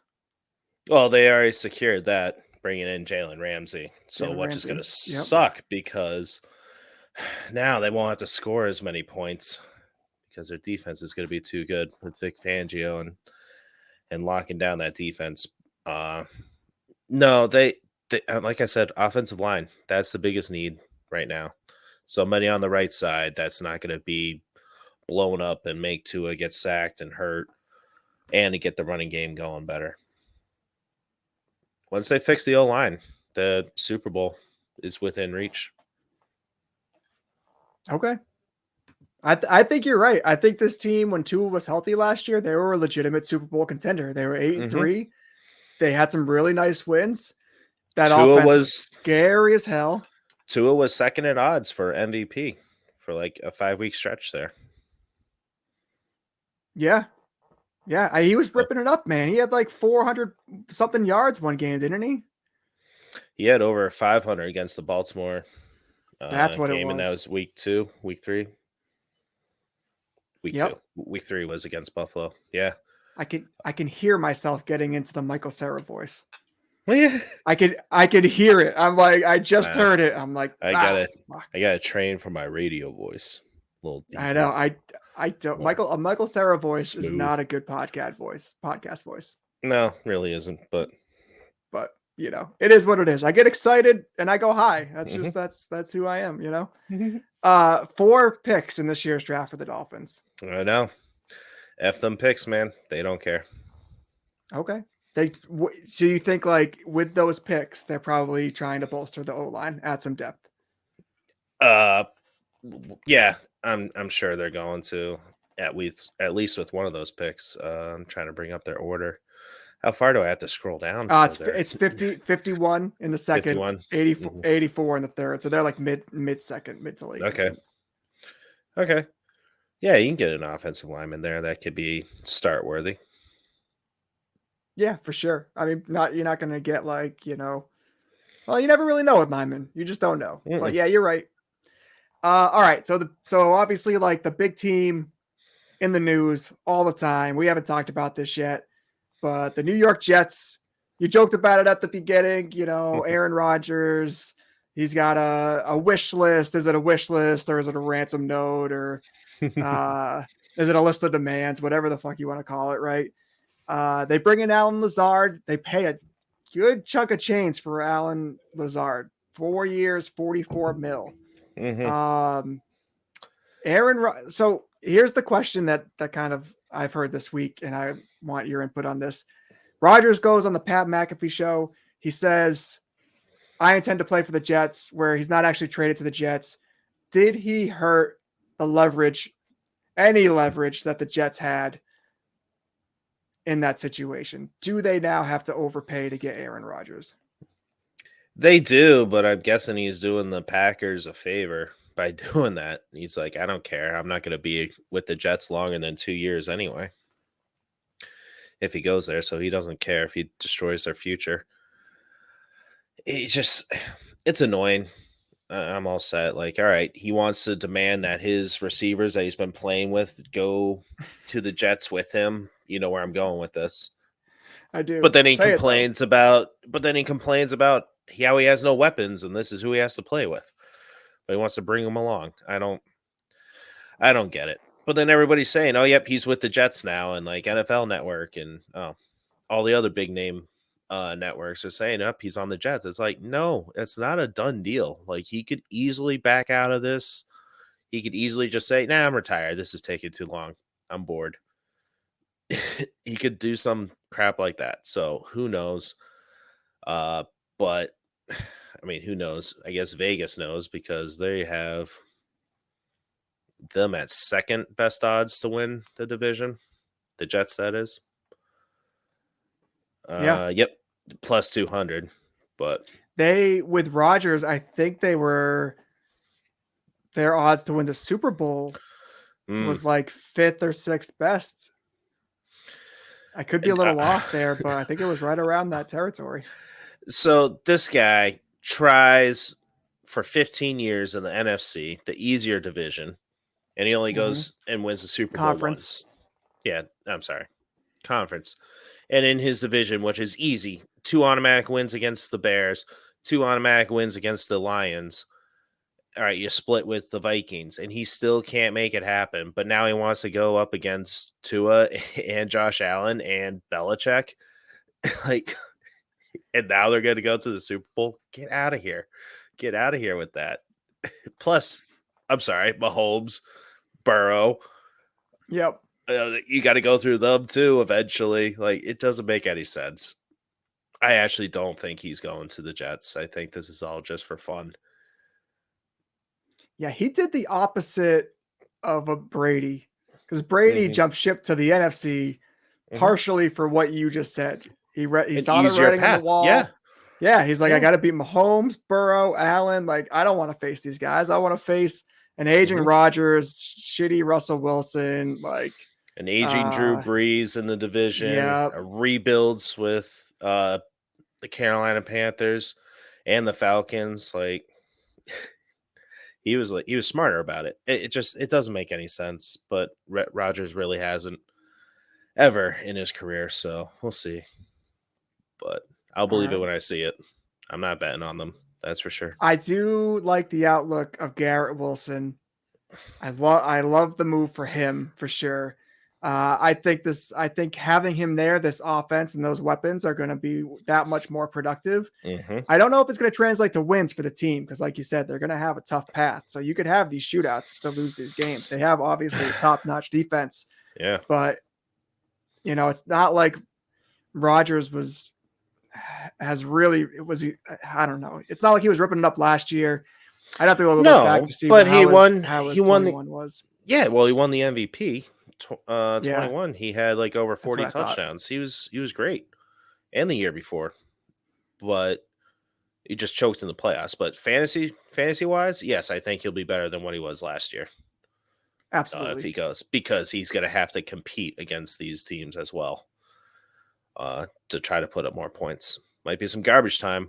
Well, they already secured that, bringing in Jalen Ramsey. So which is going to suck because now they won't have to score as many points because their defense is going to be too good with Vic Fangio and locking down that defense. No, they like I said, offensive line, that's the biggest need right now. Somebody on the right side that's not going to be blown up and make Tua get sacked and hurt and to get the running game going better. Once they fix the O-line, the Super Bowl is within reach. Okay. I think you're right. I think this team, when Tua was healthy last year, they were a legitimate Super Bowl contender. They were 8-3. They had some really nice wins. That offense was scary as hell. Tua was second in odds for MVP for like a 5-week stretch there. Yeah. Yeah. He was ripping it up, man. He had like 400 something yards one game, didn't he? He had over 500 against the Baltimore That's what game, it was. and that was week 3. Week 2. Week 3 was against Buffalo. Yeah. I can hear myself getting into the Michael Cera voice. Well, yeah. I could hear it. I'm like, I just heard it. I'm like, I gotta train for my radio voice. A little deeper. I know. I don't. More Michael Cera voice smooth. is not a good podcast voice. No, really isn't. But you know, it is what it is. I get excited and I go high. That's just that's who I am. You know. 4 picks in this year's draft for the Dolphins. I know. F them picks, man. They don't care. Okay. So you think like with those picks, they're probably trying to bolster the O-line, add some depth? Yeah, I'm sure they're going to at least with one of those picks. I'm trying to bring up their order. How far do I have to scroll down? It's 51 in the second, 84, 84 in the third. So they're like mid second, mid to late. Okay. Yeah, you can get an offensive lineman there that could be start worthy. Yeah, for sure. I mean, you're not going to get like, you know, well, you never really know with linemen. You just don't know. But yeah, you're right. All right. So obviously like the big team in the news all the time. We haven't talked about this yet, but the New York Jets, you joked about it at the beginning, you know, Aaron Rodgers, he's got a wish list. Is it a wish list or is it a ransom note or is it a list of demands, whatever the fuck you want to call it, right? They bring in Alan Lazard. They pay a good chunk of change for Alan Lazard. 4 years, $44 million. So here's the question that kind of I've heard this week, and I want your input on this. Rodgers goes on the Pat McAfee show. He says, I intend to play for the Jets, where he's not actually traded to the Jets. Did he hurt the leverage, any leverage that the Jets had in that situation? Do they now have to overpay to get Aaron Rodgers? They do, but I'm guessing he's doing the Packers a favor by doing that. He's like, I don't care. I'm not going to be with the Jets longer than 2 years anyway, if he goes there. So he doesn't care if he destroys their future. It's annoying. I'm all set. Like, all right, he wants to demand that his receivers that he's been playing with go to the Jets with him. You know where I'm going with this. I do. But then he complains about how he has no weapons and this is who he has to play with. But he wants to bring him along. I don't get it. But then everybody's saying, oh, yep, he's with the Jets now, and like NFL Network and all the other big name networks are saying, up, he's on the Jets. It's like, no, it's not a done deal. Like, he could easily back out of this. He could easily just say, nah, I'm retired. This is taking too long. I'm bored. He could do some crap like that. So who knows? But I mean, who knows? I guess Vegas knows because they have them at second best odds to win the division. The Jets, that is. Yep. Plus 200. But with Rodgers, I think their odds to win the Super Bowl was like 5th or 6th best. I could be a little off there, but I think it was right around that territory. So this guy tries for 15 years in the NFC, the easier division, and he only goes and wins the Super Bowl once. Yeah, I'm sorry. Conference. And in his division, which is easy, 2 automatic wins against the Bears, 2 automatic wins against the Lions. All right, you split with the Vikings, and he still can't make it happen. But now he wants to go up against Tua and Josh Allen and Belichick. Like, and now they're going to go to the Super Bowl. Get out of here. Get out of here with that. Plus, I'm sorry, Mahomes, Burrow. Yep. You got to go through them too eventually. Like, it doesn't make any sense. I actually don't think he's going to the Jets. I think this is all just for fun. Yeah, he did the opposite of a Brady because Brady jumped ship to the NFC partially for what you just said. He saw the writing on the wall. Yeah, he's like, I got to beat Mahomes, Burrow, Allen. Like, I don't want to face these guys. I want to face an aging Rodgers, shitty Russell Wilson, like an aging Drew Brees in the division. Rebuilds with the Carolina Panthers and the Falcons. Like, he was smarter about it. It doesn't make any sense. But Rodgers really hasn't ever in his career. So we'll see. But I'll believe it when I see it. I'm not betting on them. That's for sure. I do like the outlook of Garrett Wilson. I love the move for him for sure. I think having him there, this offense and those weapons are going to be that much more productive. I don't know if it's going to translate to wins for the team because, like you said, they're going to have a tough path. So you could have these shootouts to lose these games. They have obviously a top-notch defense. Yeah, but it's not like Rodgers I don't know. It's not like he was ripping it up last year. I'd have to go a little bit back to see but he won 21 was. Yeah, well, he won the MVP. 21. He had like over 40 touchdowns. He was great. And the year before. But he just choked in the playoffs. But fantasy wise, yes, I think he'll be better than what he was last year. Absolutely. If he goes, because he's going to have to compete against these teams as well. To try to put up more points. Might be some garbage time,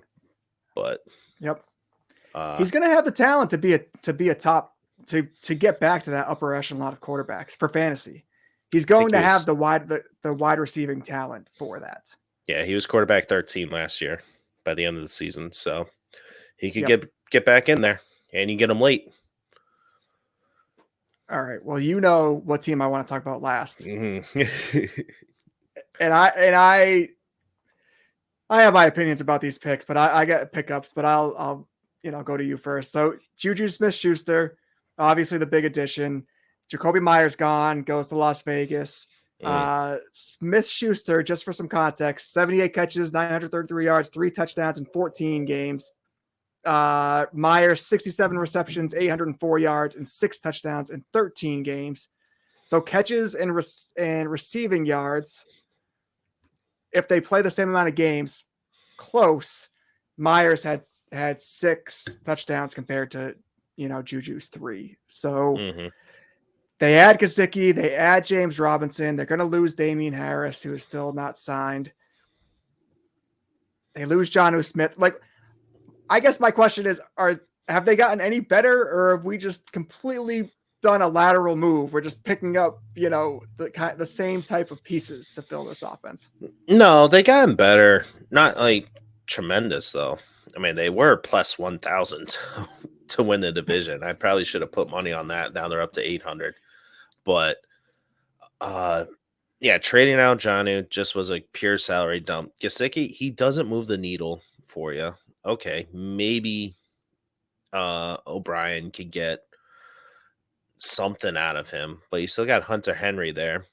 but he's going to have the talent to be a top to get back to that upper echelon of quarterbacks for fantasy. He's going to have the wide receiving talent for that. Yeah, he was quarterback 13 last year by the end of the season, so he could get back in there, and you get him late. All right. Well, you know what team I want to talk about last. And I have my opinions about these picks, but I got pickups, but I'll go to you first. So Juju Smith-Schuster, obviously the big addition. Jacoby Myers gone, goes to Las Vegas. Smith-Schuster, just for some context, 78 catches, 933 yards, 3 touchdowns in 14 games. Myers, 67 receptions, 804 yards, and 6 touchdowns in 13 games. So catches and receiving yards, if they play the same amount of games, close. Myers had 6 touchdowns compared to Juju's 3. So they add Gesicki, they add James Robinson. They're going to lose Damian Harris, who is still not signed. They lose Jonnu Smith. Like, I guess my question is: have they gotten any better, or have we just completely done a lateral move? We're just picking up, the same type of pieces to fill this offense. No, they gotten better. Not like tremendous though. I mean, they were plus 1,000 to win the division. I probably should have put money on that. Now they're up to 800. But trading out Jonnu just was a pure salary dump. Gesicki, he doesn't move the needle for you. Okay, maybe O'Brien could get something out of him, but you still got Hunter Henry there.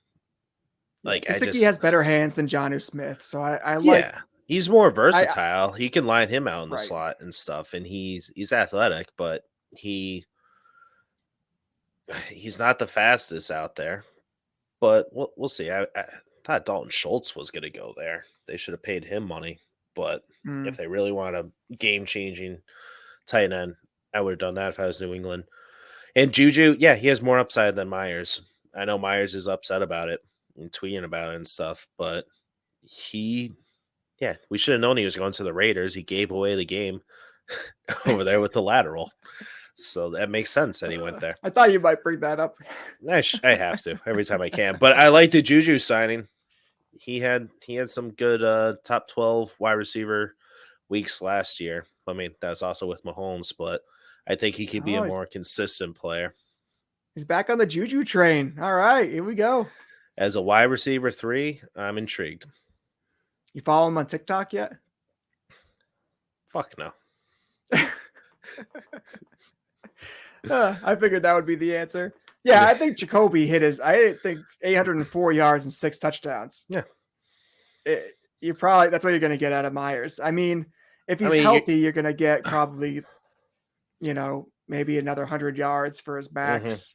Like, Gesicki has better hands than Jonnu Smith, so I like. He's more versatile. He can line him out in the slot and stuff, and he's athletic, but he's not the fastest out there. But we'll see. I thought Dalton Schultz was going to go there. They should have paid him money, but if they really want a game-changing tight end, I would have done that if I was New England. And Juju, he has more upside than Myers. I know Myers is upset about it and tweeting about it and stuff, but we should have known he was going to the Raiders. He gave away the game over there with the lateral. So that makes sense that he went there. I thought you might bring that up. I have to every time I can. But I like the Juju signing. He had some good top 12 wide receiver weeks last year. I mean, that's also with Mahomes, but I think he could be a more consistent player. He's back on the Juju train. All right, here we go. As a wide receiver 3, I'm intrigued. You follow him on TikTok yet? Fuck no. I figured that would be the answer. Yeah, I think Jacoby hit 804 yards and 6 touchdowns. Yeah. that's what you're going to get out of Myers. I mean, if he's healthy, you're going to get probably, maybe another 100 yards for his max.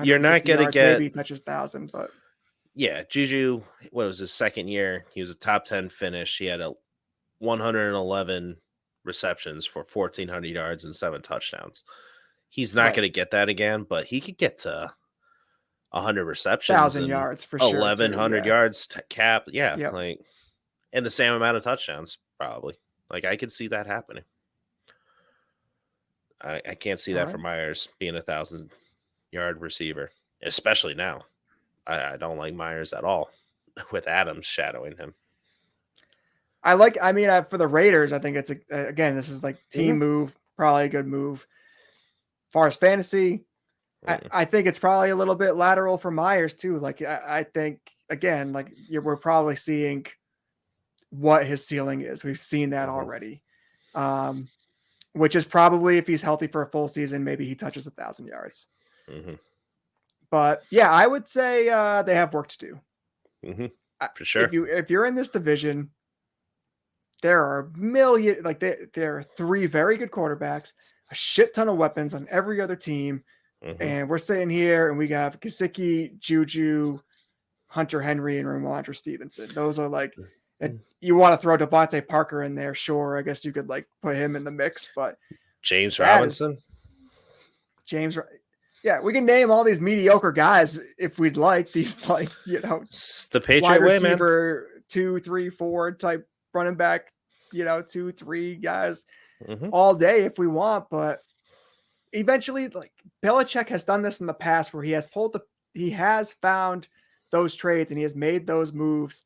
You're not going to get maybe he touches 1,000, but yeah, Juju. What was his second year? He was a top 10 finish. He had 111 receptions for 1,400 yards and 7 touchdowns. He's not going to get that again, but he could get to 100 receptions, 1,000 yards for sure, 1,100 yards cap. Yeah, yep. And the same amount of touchdowns, probably. I could see that happening. I can't see that for Myers being 1,000-yard receiver, especially now. I don't like Myers at all with Adams shadowing him. For the Raiders, I think it's this is like team move, probably a good move. As far as fantasy, I think it's probably a little bit lateral for Myers too. I think again, we're probably seeing what his ceiling is. We've seen that already. Which is probably, if he's healthy for a full season, maybe he touches 1,000 yards. But yeah, I would say they have work to do. For sure. If you're in this division, there are a million, there are 3 very good quarterbacks, a shit ton of weapons on every other team. And we're sitting here and we have Gesicki, Juju, Hunter Henry, and Ramondre Stevenson. Those are and you want to throw Devontae Parker in there, sure. I guess you could put him in the mix, but James Robinson. Yeah, we can name all these mediocre guys if we'd like. These it's the Patriot wide way, man. receiver 2, 3, 4 type running back, 2, 3 guys all day if we want. But eventually, Belichick has done this in the past where he has found those trades and he has made those moves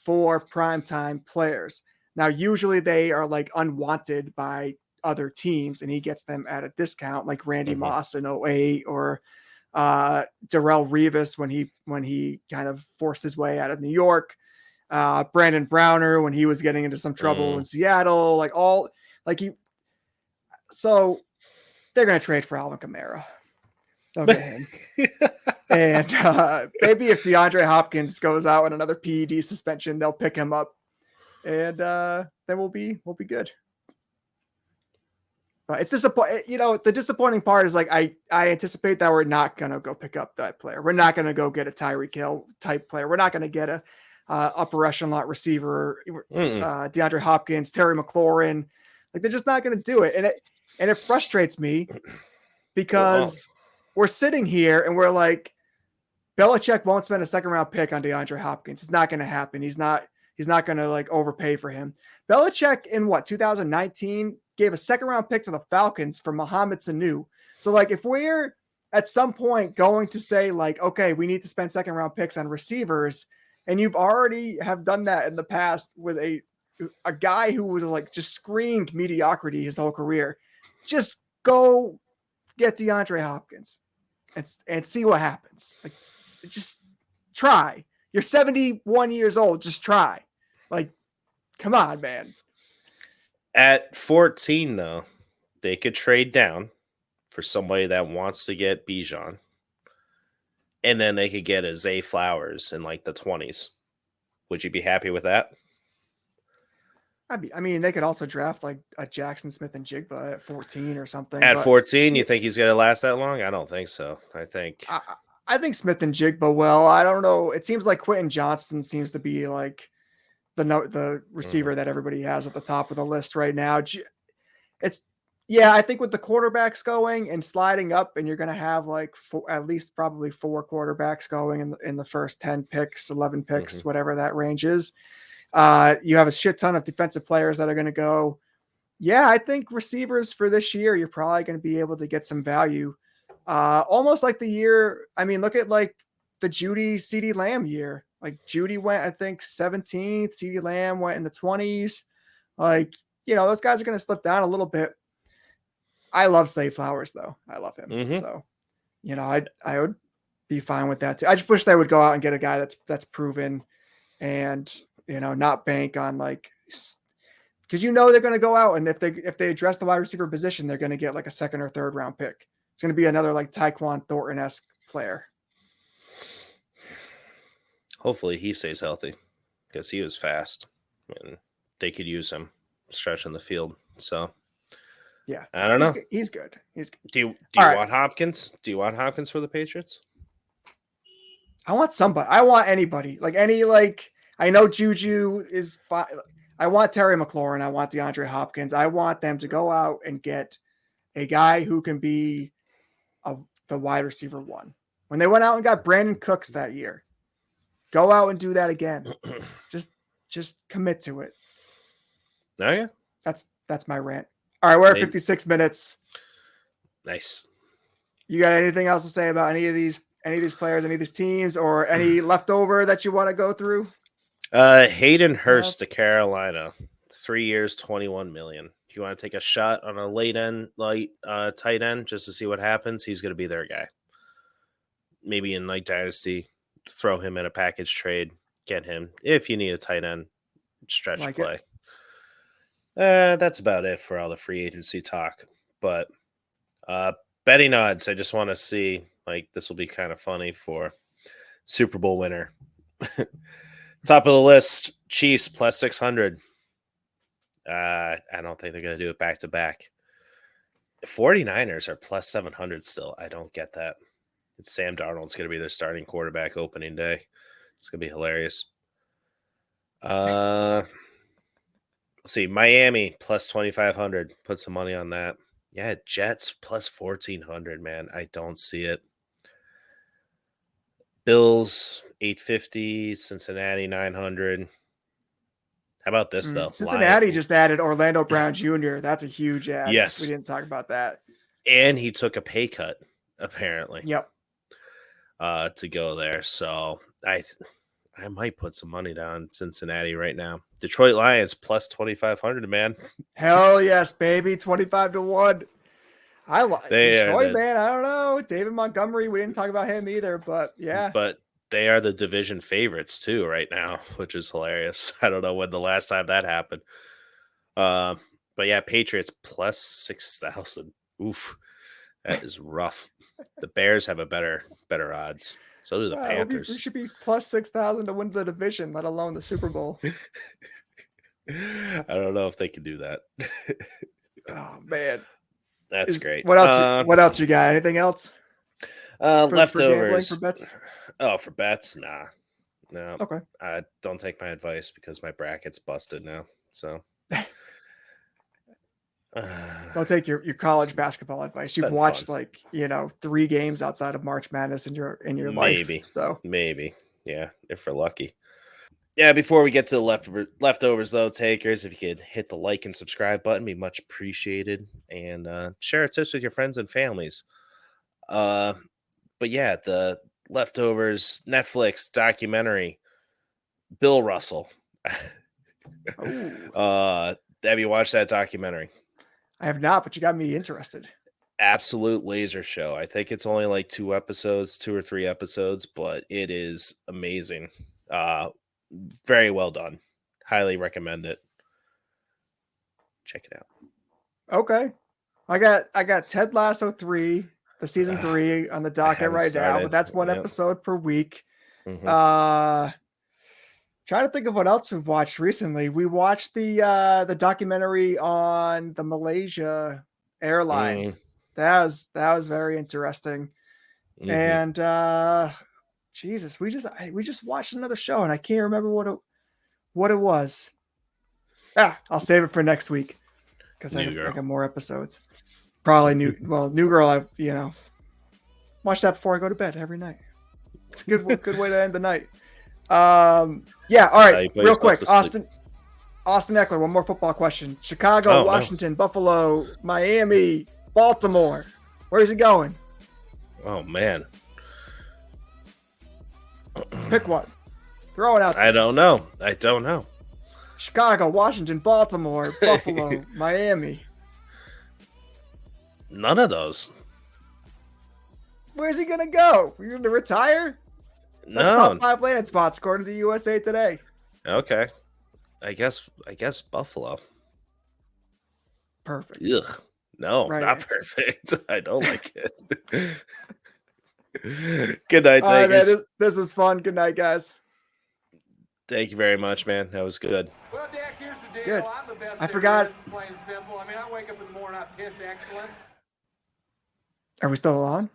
for primetime players. Now, usually they are unwanted by other teams and he gets them at a discount, like Randy Moss in 2008 or Darrelle Revis when he kind of forced his way out of New York. Brandon Browner when he was getting into some trouble in Seattle, so they're going to trade for Alvin Kamara. They'll get him. And maybe if DeAndre Hopkins goes out on another PED suspension, they'll pick him up, and then we'll be good. But it's disappointing. The disappointing part is I anticipate that we're not gonna go pick up that player. We're not gonna go get a Tyreek Hill type player. We're not gonna get a upper echelon receiver, DeAndre Hopkins, Terry McLaurin. They're just not gonna do it, and it frustrates me because we're sitting here and we're Belichick won't spend a second round pick on DeAndre Hopkins. It's not going to happen. He's not going to overpay for him. Belichick in 2019 gave a second round pick to the Falcons for Mohamed Sanu. So if we're at some point going to say okay, we need to spend second round picks on receivers, and you've already have done that in the past with a guy who was just screamed mediocrity his whole career, just go get DeAndre Hopkins and see what happens. Just try. You're 71 years old. Just try. Come on, man. At 14, though, they could trade down for somebody that wants to get Bijan. And then they could get a Zay Flowers in the 20s. Would you be happy with that? They could also draft a Jackson Smith and Jigba at 14 or something. At 14, you think he's going to last that long? I don't think so. I think Smith and Jigba will. I don't know. It seems like Quentin Johnston seems to be the receiver that everybody has at the top of the list right now. I think with the quarterbacks going and sliding up, and you're going to have at least probably 4 quarterbacks going in the first 10 picks, 11 picks, whatever that range is. You have a shit ton of defensive players that are going to go. Yeah, I think receivers for this year, you're probably going to be able to get some value. Almost like the year. Look at the Judy CeeDee Lamb year. Judy went, I think, 17th. CeeDee Lamb went in the 20s. Those guys are going to slip down a little bit. I love Zay Flowers though. I love him. So, I would be fine with that too. I just wish they would go out and get a guy that's proven and not bank on because they're going to go out and if they address the wide receiver position, they're going to get a second or third round pick. It's going to be another Tyquan Thornton-esque player. Hopefully he stays healthy because he was fast. and they could use him stretching the field. So Yeah, I don't know. He's good. He's good. Do you right. want Hopkins? Do you want Hopkins for the Patriots? I want somebody. I want anybody. I know Juju is fine. I want Terry McLaurin. I want DeAndre Hopkins. I want them to go out and get a guy who can be the wide receiver one. When they went out and got Brandin Cooks that year, go out and do that again. just commit to it. Oh yeah. That's my rant. All right, we're at 56 minutes. Nice. You got anything else to say about any of these players, any of these teams, or any leftover that you want to go through? Hayden Hurst to Carolina, 3 years, $21 million. If you want to take a shot on a tight end just to see what happens, he's going to be their guy. Maybe in Dynasty, throw him in a package trade, get him if you need a tight end stretch play. That's about it for all the free agency talk. But betting odds, I just want to see, this will be kind of funny for Super Bowl winner. Top of the list, Chiefs plus 600. I don't think they're going to do it back to back. 49ers are plus 700 still. I don't get that. It's Sam Darnold's going to be their starting quarterback opening day. It's going to be hilarious. Let's see, Miami plus 2,500. Put some money on that. Yeah, Jets plus 1,400, man. I don't see it. Bills 850, Cincinnati 900. How about this though? Cincinnati just added Orlando Brown Jr. That's a huge add. Yes, we didn't talk about that. And he took a pay cut apparently. Yep. To go there, so I might put some money down Cincinnati right now. Detroit Lions plus 2,500, man. Hell yes, baby, 25-1. I like Detroit, man. I don't know. David Montgomery, we didn't talk about him either, but yeah. But they are the division favorites too right now, which is hilarious. I don't know when the last time that happened. But yeah, Patriots plus 6,000. Oof, that is rough. The Bears have a better odds. So do the Panthers. We should be plus 6,000 to win the division, let alone the Super Bowl. I don't know if they can do that. Oh man. That's great. What else? What else you got? Anything else? Leftovers. For bets? Oh, for bets? Nah. No. Okay. Don't take my advice because my bracket's busted now. So I'll take your college basketball advice. You've watched 3 games outside of March Madness in your life. So maybe. Yeah, if we're lucky. Yeah, before we get to the leftovers, though, takers, if you could hit the like and subscribe button, be much appreciated. And share our tips with your friends and families. But yeah, the leftovers Netflix documentary, Bill Russell. Have you watched that documentary? I have not, but you got me interested. Absolute laser show. I think it's only 2 or 3 episodes, but it is amazing. Very well done. Highly recommend it. Check it out. Okay. I got Ted Lasso 3, the season 3 on the docket right now, but that's one episode per week. Mm-hmm. Trying to think of what else we've watched recently. We watched the documentary on the Malaysia airline. That was very interesting. Mm-hmm. And Jesus, we just watched another show and I can't remember what it was. I'll save it for next week because I got more episodes. Probably New Girl. I've watch that before I go to bed every night. It's a good way to end the night. Yeah. All right. Real quick, Austin Eckler. One more football question. Chicago, Washington, Buffalo, Miami, Baltimore. Where's he going? Oh man. Pick one. Throw it out there. I don't know. Chicago, Washington, Baltimore, Buffalo, Miami. None of those. Where's he gonna go? Are you gonna retire? That's top 5 landing spots according to USA Today. Okay. I guess Buffalo. Perfect. Ugh. No, right not answer. Perfect. I don't like it. Good night, All right, takers. man, this was fun. Good night, guys. Thank you very much, man. That was good. Well, Dak, here's the deal. Good. I'm the best I there forgot. is, plain and simple. I mean, I wake up in the morning, I piss excellence. Are we still on?